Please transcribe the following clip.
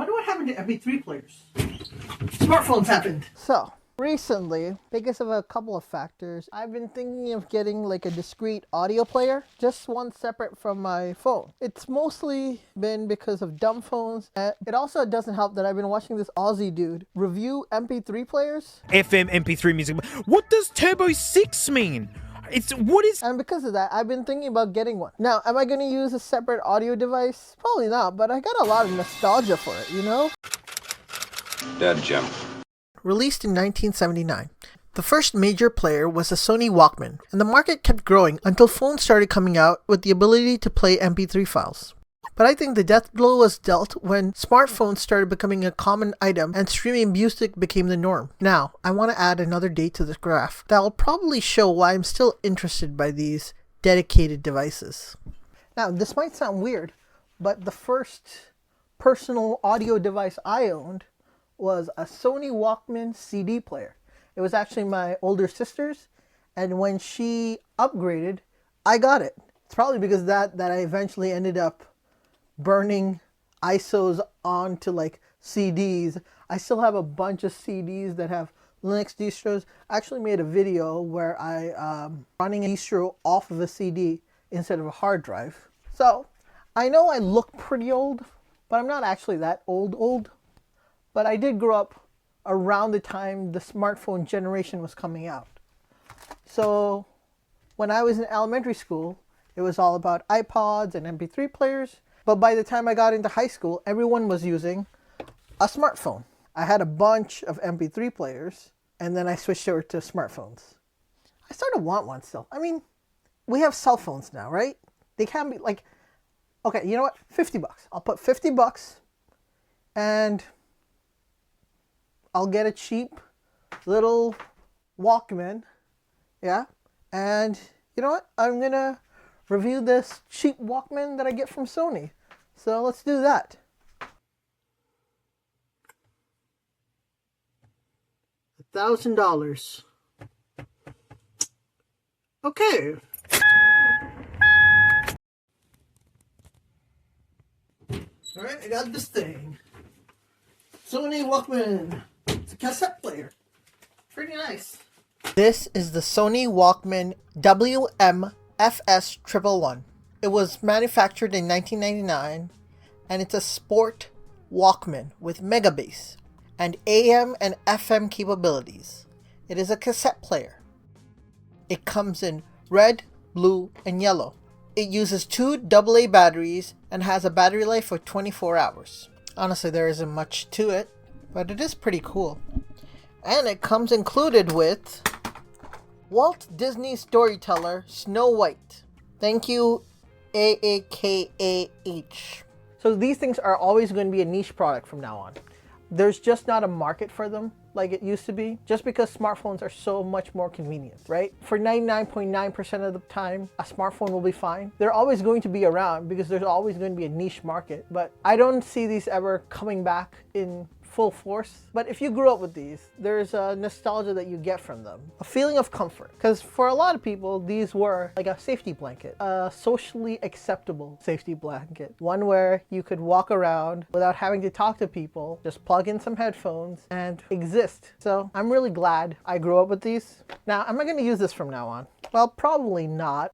wonder what happened to MP3 players. Smartphones happened. So, recently, because of a couple of factors, I've been thinking of getting like a discrete audio player, just one separate from my phone. It's mostly been because of dumb phones. It also doesn't help that I've been watching this Aussie dude review MP3 players. FM MP3 music. What does Turbo 6 mean? And because of that, I've been thinking about getting one. Now, am I going to use a separate audio device? Probably not, but I got a lot of nostalgia for it, you know? Dead Jim. Released in 1979, the first major player was the Sony Walkman, and the market kept growing until phones started coming out with the ability to play MP3 files. But I think the death blow was dealt when smartphones started becoming a common item and streaming music became the norm. Now, I want to add another date to this graph that will probably show why I'm still interested by these dedicated devices. Now, this might sound weird, but the first personal audio device I owned was a Sony Walkman CD player. It was actually my older sister's, and when she upgraded, I got it. It's probably because of that I eventually ended up burning ISOs onto like CDs. I still have a bunch of CDs that have Linux distros. I actually made a video where I running a distro off of a CD instead of a hard drive. So I know I look pretty old, but I'm not actually that old. But I did grow up around the time the smartphone generation was coming out. So when I was in elementary school, it was all about iPods and MP3 players. But by the time I got into high school, everyone was using a smartphone. I had a bunch of MP3 players, and then I switched over to smartphones. I started to want one still. I mean, we have cell phones now, right? They can be like, okay, you know what? $50. I'll put $50 and I'll get a cheap little Walkman. Yeah. And you know what? I'm going to review this cheap Walkman that I get from Sony. So let's do that. $1,000. Okay. Alright, I got this thing. Sony Walkman. It's a cassette player. Pretty nice. This is the Sony Walkman WM-FS111. It was manufactured in 1999, and it's a sport Walkman with mega bass and AM and FM capabilities. It is a cassette player. It comes in red, blue, and yellow. It uses 2 AA batteries and has a battery life of 24 hours. Honestly, there isn't much to it, but it is pretty cool. And it comes included with Walt Disney storyteller Snow White. Thank you, AAKAH. So these things are always going to be a niche product from now on. There's just not a market for them like it used to be, just because smartphones are so much more convenient, right? For 99.9% of the time, a smartphone will be fine. They're always going to be around because there's always going to be a niche market, but I don't see these ever coming back in full force. But if you grew up with these, there's a nostalgia that you get from them, a feeling of comfort, because for a lot of people these were like a safety blanket, a socially acceptable safety blanket, one where you could walk around without having to talk to people, just plug in some headphones and exist. So I'm really glad I grew up with these. Now, am I going to use this from now on? Well, probably not.